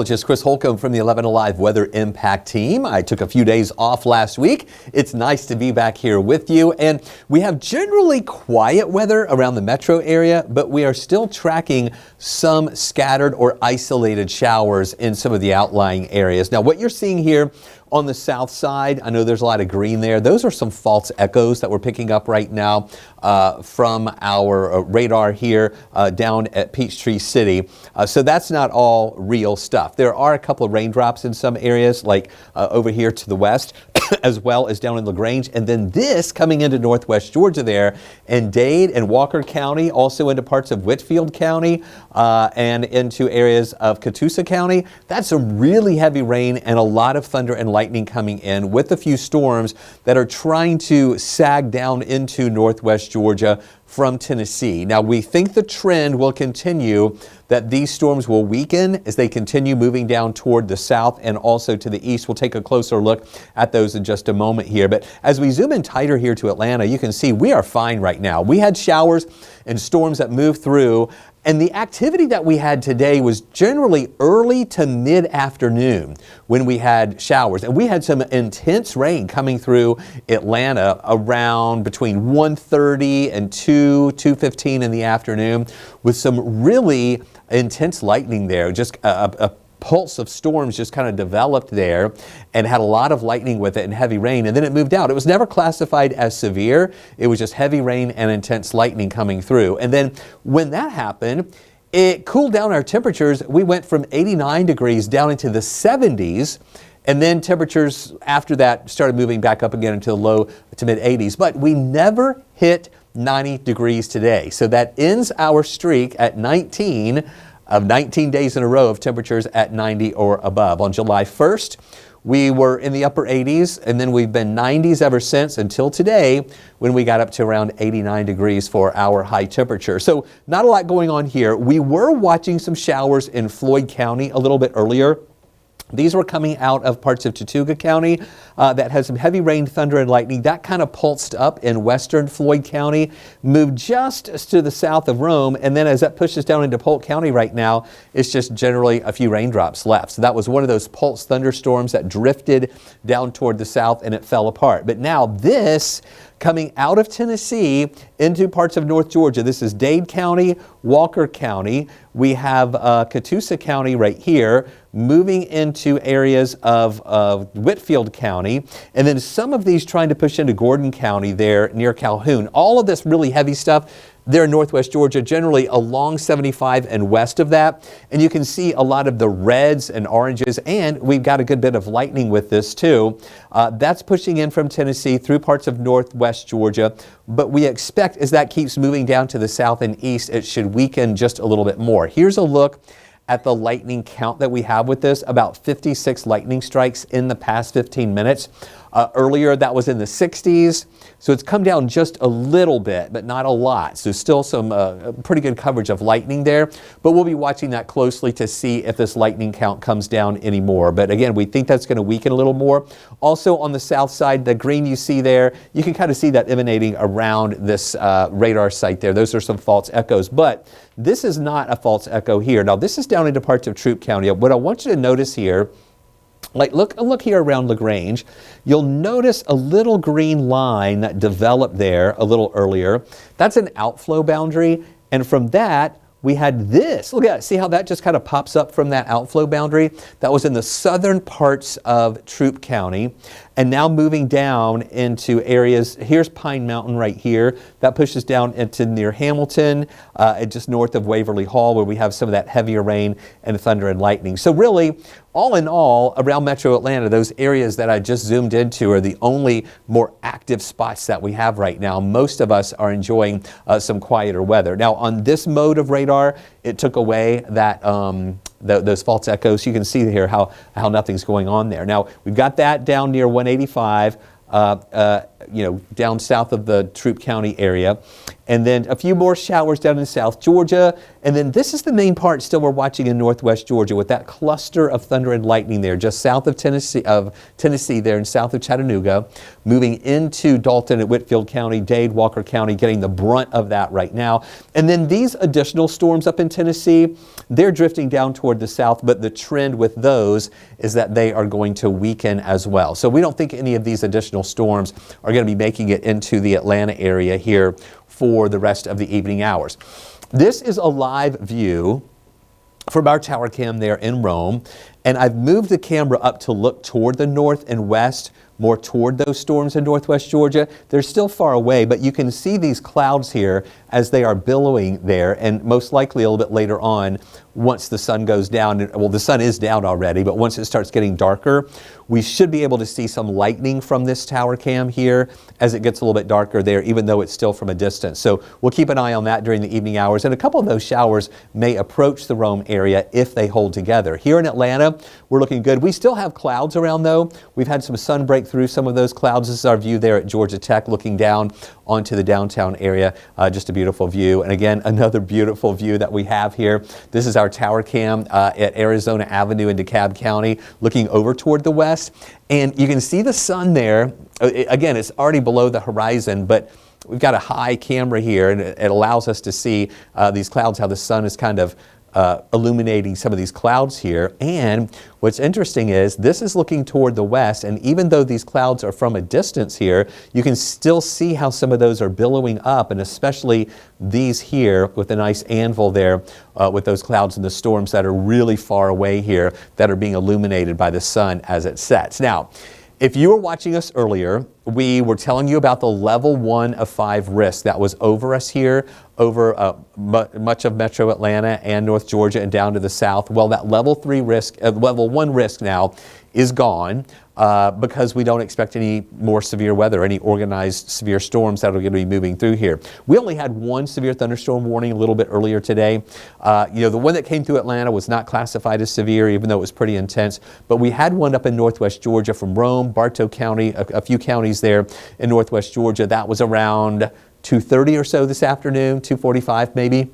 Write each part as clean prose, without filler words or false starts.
Just Chris Holcomb from the 11 Alive Weather Impact Team. I took a few days off last week. It's nice to be back here with you. And we have generally quiet weather around the metro area, but we are still tracking some scattered or isolated showers in some of the outlying areas. Now, what you're seeing here on the south side, I know there's a lot of green there. Those are some false echoes that we're picking up right now from our radar here down at Peachtree City. So that's not all real stuff. There are a couple of raindrops in some areas, like over here to the west, as well as down in LaGrange. And then this coming into northwest Georgia there, and Dade and Walker County, also into parts of Whitfield County and into areas of Catoosa County. That's some really heavy rain and a lot of thunder and lightning coming in with a few storms that are trying to sag down into northwest Georgia from Tennessee. Now, we think the trend will continue, that these storms will weaken as they continue moving down toward the south and also to the east. We'll take a closer look at those in just a moment here. But as we zoom in tighter here to Atlanta, you can see we are fine right now. We had showers and storms that moved through, and the activity that we had today was generally early to mid-afternoon when we had showers. And we had some intense rain coming through Atlanta around between 1:30 and 2:15 in the afternoon, with some really intense lightning there. Just a pulse of storms just kind of developed there and had a lot of lightning with it and heavy rain, and then it moved out. It was never classified as severe. It was just heavy rain and intense lightning coming through. And then when that happened, it cooled down our temperatures. We went from 89 degrees down into the 70s, and then temperatures after that started moving back up again into the low to mid 80s. But we never hit 90 degrees today. So that ends our streak at 19 days in a row of temperatures at 90 or above. On July 1st, we were in the upper 80s, and then we've been 90s ever since until today, when we got up to around 89 degrees for our high temperature. So not a lot going on here. We were watching some showers in Floyd County a little bit earlier. These were coming out of parts of Tortuga County that had some heavy rain, thunder, and lightning. That kind of pulsed up in western Floyd County, moved just to the south of Rome, and then as that pushes down into Polk County right now, it's just generally a few raindrops left. So that was one of those pulse thunderstorms that drifted down toward the south and it fell apart. But now this coming out of Tennessee into parts of North Georgia. This is Dade County, Walker County. We have Catoosa County right here, moving into areas of Whitfield County, and then some of these trying to push into Gordon County there near Calhoun. All of this really heavy stuff there in northwest Georgia, generally along 75 and west of that. And you can see a lot of the reds and oranges, and we've got a good bit of lightning with this too. That's pushing in from Tennessee through parts of northwest Georgia. But we expect as that keeps moving down to the south and east, it should weaken just a little bit more. Here's a look at the lightning count that we have with this. About 56 lightning strikes in the past 15 minutes. Earlier that was in the 60s, so it's come down just a little bit, but not a lot. So still some pretty good coverage of lightning there, but we'll be watching that closely to see if this lightning count comes down anymore. But again, we think that's going to weaken a little more. Also on the south side, the green you see there, you can kind of see that emanating around this radar site there. Those are some false echoes, but this is not a false echo here. Now this is down into parts of Troup County. What I want you to notice here, like look here around LaGrange, you'll notice a little green line that developed there a little earlier. That's an outflow boundary, and from that we had this. Look at it. See how that just kind of pops up from that outflow boundary? That was in the southern parts of Troup County. And now moving down into areas, here's Pine Mountain right here. That pushes down into near Hamilton, just north of Waverly Hall, where we have some of that heavier rain and thunder and lightning. So really, all in all, around Metro Atlanta, those areas that I just zoomed into are the only more active spots that we have right now. Most of us are enjoying some quieter weather. Now, on this mode of radar, it took away that those false echoes. You can see here how nothing's going on there. Now, we've got that down near 185. down south of the Troup County area. And then a few more showers down in South Georgia. And then this is the main part still we're watching in Northwest Georgia with that cluster of thunder and lightning there just south of Tennessee there and south of Chattanooga, moving into Dalton and Whitfield County, Dade, Walker County, getting the brunt of that right now. And then these additional storms up in Tennessee, they're drifting down toward the south, but the trend with those is that they are going to weaken as well. So we don't think any of these additional storms are going to be making it into the Atlanta area here for the rest of the evening hours. This is a live view from our tower cam there in Rome, and I've moved the camera up to look toward the north and west, more toward those storms in Northwest Georgia. They're still far away, but you can see these clouds here as they are billowing there, and most likely a little bit later on, once the sun goes down, well, the sun is down already, but once it starts getting darker, we should be able to see some lightning from this tower cam here as it gets a little bit darker there, even though it's still from a distance. So we'll keep an eye on that during the evening hours, and a couple of those showers may approach the Rome area if they hold together. Here in Atlanta, we're looking good. We still have clouds around though. We've had some sun break through some of those clouds. This is our view there at Georgia Tech looking down onto the downtown area. Just a beautiful view. And again, another beautiful view that we have here. This is our tower cam at Arizona Avenue in DeKalb County, looking over toward the west. And you can see the sun there. Again, it's already below the horizon, but we've got a high camera here, and it allows us to see these clouds, how the sun is kind of illuminating some of these clouds here. And what's interesting is this is looking toward the west, and even though these clouds are from a distance here, you can still see how some of those are billowing up, and especially these here with a nice anvil there with those clouds and the storms that are really far away here that are being illuminated by the sun as it sets. Now, if you were watching us earlier, we were telling you about the level 1 of 5 risk that was over us here, over much of Metro Atlanta and North Georgia and down to the south. Well, that level 1 risk now is gone because we don't expect any more severe weather, any organized severe storms that are going to be moving through here. We only had one severe thunderstorm warning a little bit earlier today. The one that came through Atlanta was not classified as severe, even though it was pretty intense. But we had one up in Northwest Georgia from Rome, Bartow County, a few counties there in Northwest Georgia. That was around 2:30 or so this afternoon, 2:45 maybe.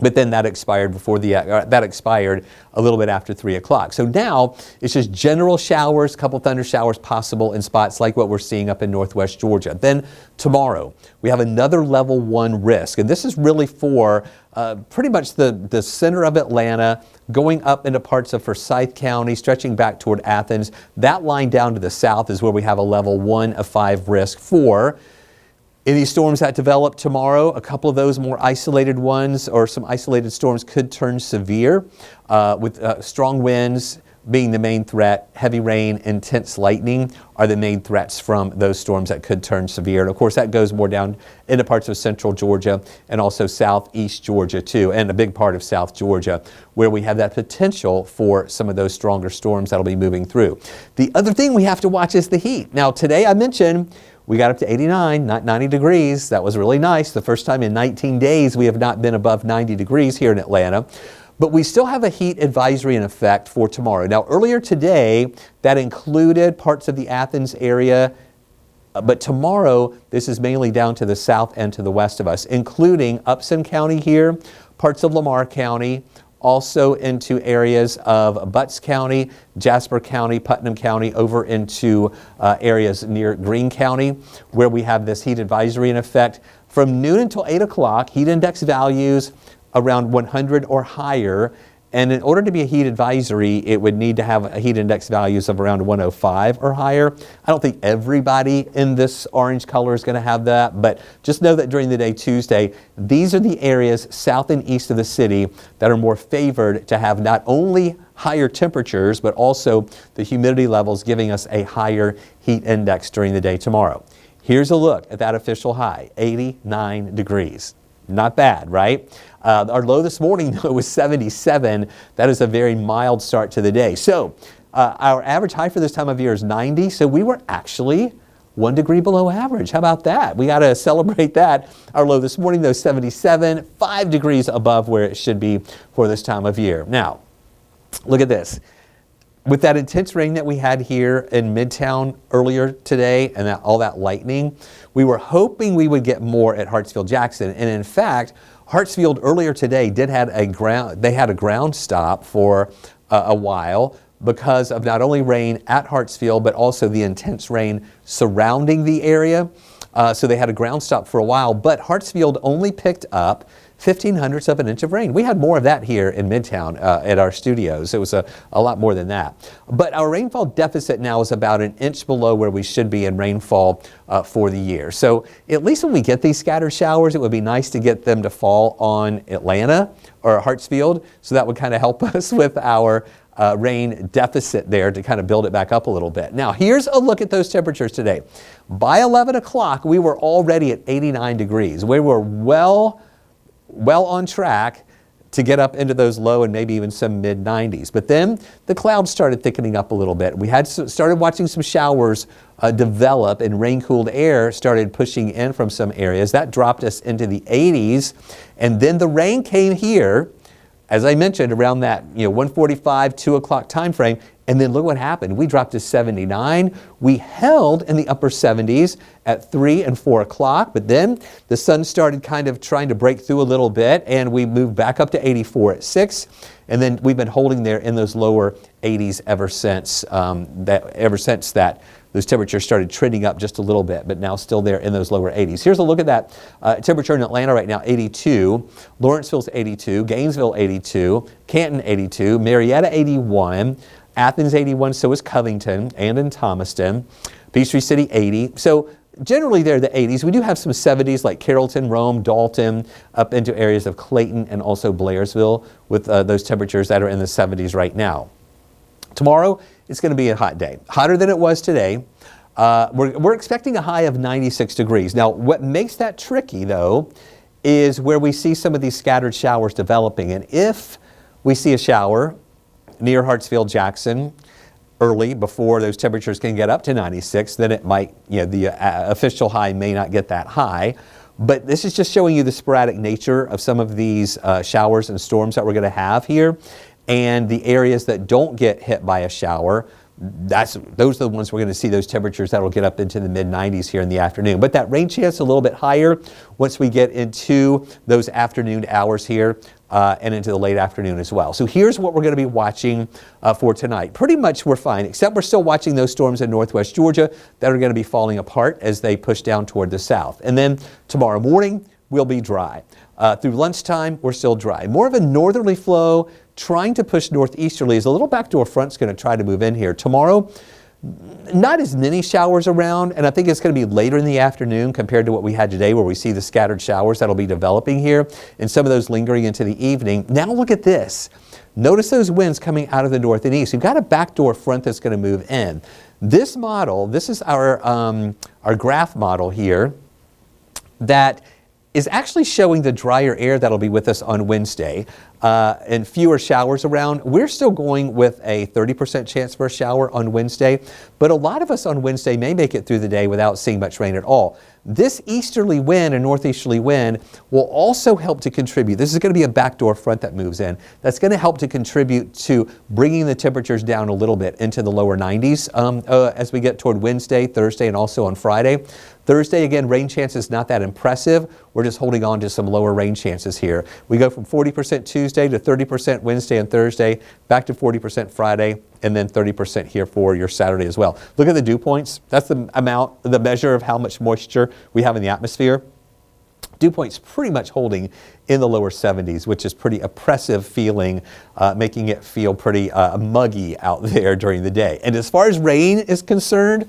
But then that expired that expired a little bit after 3 o'clock. So now it's just general showers, a couple thunder showers possible in spots like what we're seeing up in Northwest Georgia. Then tomorrow we have another level 1 risk, and this is really for pretty much the center of Atlanta, going up into parts of Forsyth County, stretching back toward Athens. That line down to the south is where we have a level 1 of 5 risk for any storms that develop tomorrow. A couple of those more isolated ones or some isolated storms could turn severe with strong winds being the main threat. Heavy rain, intense lightning are the main threats from those storms that could turn severe. And of course that goes more down into parts of central Georgia and also southeast Georgia too, and a big part of South Georgia where we have that potential for some of those stronger storms that'll be moving through. The other thing we have to watch is the heat. Now today I mentioned we got up to 89, not 90 degrees. That was really nice. The first time in 19 days we have not been above 90 degrees here in Atlanta. But we still have a heat advisory in effect for tomorrow. Now earlier today, that included parts of the Athens area. But tomorrow, this is mainly down to the south and to the west of us, including Upson County here, parts of Lamar County, also into areas of Butts County, Jasper County, Putnam County, over into areas near Greene County, where we have this heat advisory in effect. From noon until 8 o'clock, heat index values around 100 or higher. And in order to be a heat advisory, it would need to have a heat index values of around 105 or higher. I don't think everybody in this orange color is going to have that, but just know that during the day Tuesday, these are the areas south and east of the city that are more favored to have not only higher temperatures, but also the humidity levels giving us a higher heat index during the day tomorrow. Here's a look at that official high, 89 degrees. Not bad, right? Our low this morning, though, was 77. That is a very mild start to the day. So our average high for this time of year is 90. So we were actually 1 degree below average. How about that? We got to celebrate that. Our low this morning, though, 77, 5 degrees above where it should be for this time of year. Now, look at this. with that intense rain that we had here in Midtown earlier today and all that lightning, we were hoping we would get more at Hartsfield-Jackson. And in fact, Hartsfield earlier today had a ground stop for a while because of not only rain at Hartsfield, but also the intense rain surrounding the area. So they had a ground stop for a while, but Hartsfield only picked up 0.15 of an inch of rain. We had more of that here in Midtown at our studios. It was a lot more than that. But our rainfall deficit now is about an inch below where we should be in rainfall for the year. So at least when we get these scattered showers, it would be nice to get them to fall on Atlanta or Hartsfield. So that would kind of help us with our rain deficit there to kind of build it back up a little bit. Now, here's a look at those temperatures today. By 11 o'clock, we were already at 89 degrees. We were well on track to get up into those low and maybe even some mid 90s. But then the clouds started thickening up a little bit. We started watching some showers develop, and rain-cooled air started pushing in from some areas. That dropped us into the 80s. And then the rain came here, as I mentioned, around that 1:45, 2 o'clock time frame. And then look what happened. We dropped to 79. We held in the upper 70s at 3 and 4 o'clock, but then the sun started kind of trying to break through a little bit, and we moved back up to 84 at 6. And then we've been holding there in those lower 80s ever since that those temperatures started trending up just a little bit, but now still there in those lower 80s. Here's a look at that temperature in Atlanta right now, 82. Lawrenceville's 82. Gainesville, 82. Canton, 82. Marietta, 81. Athens, 81. So is Covington and in Thomaston. Peachtree City, 80. So generally they're the 80s. We do have some 70s like Carrollton, Rome, Dalton, up into areas of Clayton and also Blairsville with those temperatures that are in the 70s right now. Tomorrow, it's going to be a hot day, hotter than it was today. We're expecting a high of 96 degrees. Now, what makes that tricky, though, is where we see some of these scattered showers developing. And if we see a shower near Hartsfield-Jackson early before those temperatures can get up to 96, then it might, the official high may not get that high. But this is just showing you the sporadic nature of some of these showers and storms that we're going to have here. And the areas that don't get hit by a shower, those are the ones we're going to see those temperatures that will get up into the mid 90s here in the afternoon. But that rain chance a little bit higher once we get into those afternoon hours here and into the late afternoon as well. So here's what we're going to be watching for tonight. Pretty much we're fine, except we're still watching those storms in northwest Georgia that are going to be falling apart as they push down toward the south. And then tomorrow morning, we'll be dry. Through lunchtime, we're still dry. More of a northerly flow trying to push northeasterly as a little backdoor front's going to try to move in here. Tomorrow, not as many showers around, and I think it's going to be later in the afternoon compared to what we had today where we see the scattered showers that'll be developing here and some of those lingering into the evening. Now look at this. Notice those winds coming out of the north and east. You've got a backdoor front that's going to move in. This model, this is our graph model here that is actually showing the drier air that'll be with us on Wednesday and fewer showers around. We're still going with a 30% chance for a shower on Wednesday, but a lot of us on Wednesday may make it through the day without seeing much rain at all. This easterly wind and northeasterly wind will also help to contribute. This is going to be a backdoor front that moves in. That's going to help to contribute to bringing the temperatures down a little bit into the lower 90s as we get toward Wednesday, Thursday, and also on Friday. Thursday, again, rain chances not that impressive. We're just holding on to some lower rain chances here. We go from 40% Tuesday to 30% Wednesday and Thursday, back to 40% Friday, and then 30% here for your Saturday as well. Look at the dew points. That's the measure of how much moisture we have in the atmosphere. Dew points pretty much holding in the lower 70s, which is pretty oppressive feeling, making it feel pretty muggy out there during the day. And as far as rain is concerned,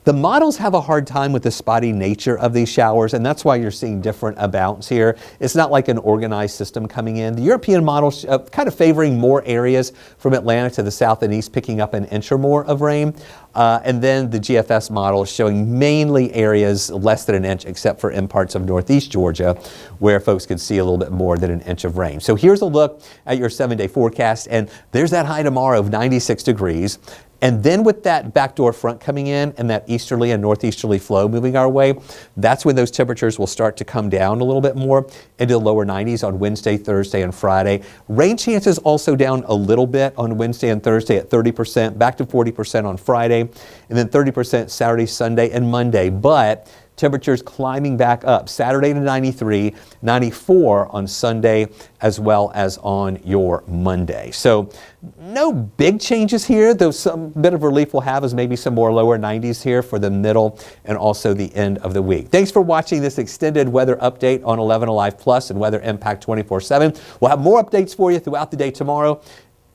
the models have a hard time with the spotty nature of these showers, and that's why you're seeing different amounts here. It's not like an organized system coming in. The European model kind of favoring more areas from Atlanta to the south and east, picking up an inch or more of rain. And then the GFS model is showing mainly areas less than an inch, except for in parts of northeast Georgia, where folks could see a little bit more than an inch of rain. So here's a look at your 7-day forecast, and there's that high tomorrow of 96 degrees. And then with that backdoor front coming in and that easterly and northeasterly flow moving our way, that's when those temperatures will start to come down a little bit more into the lower 90s on Wednesday, Thursday, and Friday. Rain chances also down a little bit on Wednesday and Thursday at 30%, back to 40% on Friday, and then 30% Saturday, Sunday, and Monday. But temperatures climbing back up Saturday to 93, 94 on Sunday, as well as on your Monday. So no big changes here, though some bit of relief we'll have is maybe some more lower 90s here for the middle and also the end of the week. Thanks for watching this extended weather update on 11 Alive Plus and Weather Impact 24/7. We'll have more updates for you throughout the day tomorrow,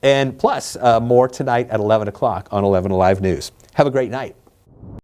and plus more tonight at 11 o'clock on 11 Alive News. Have a great night.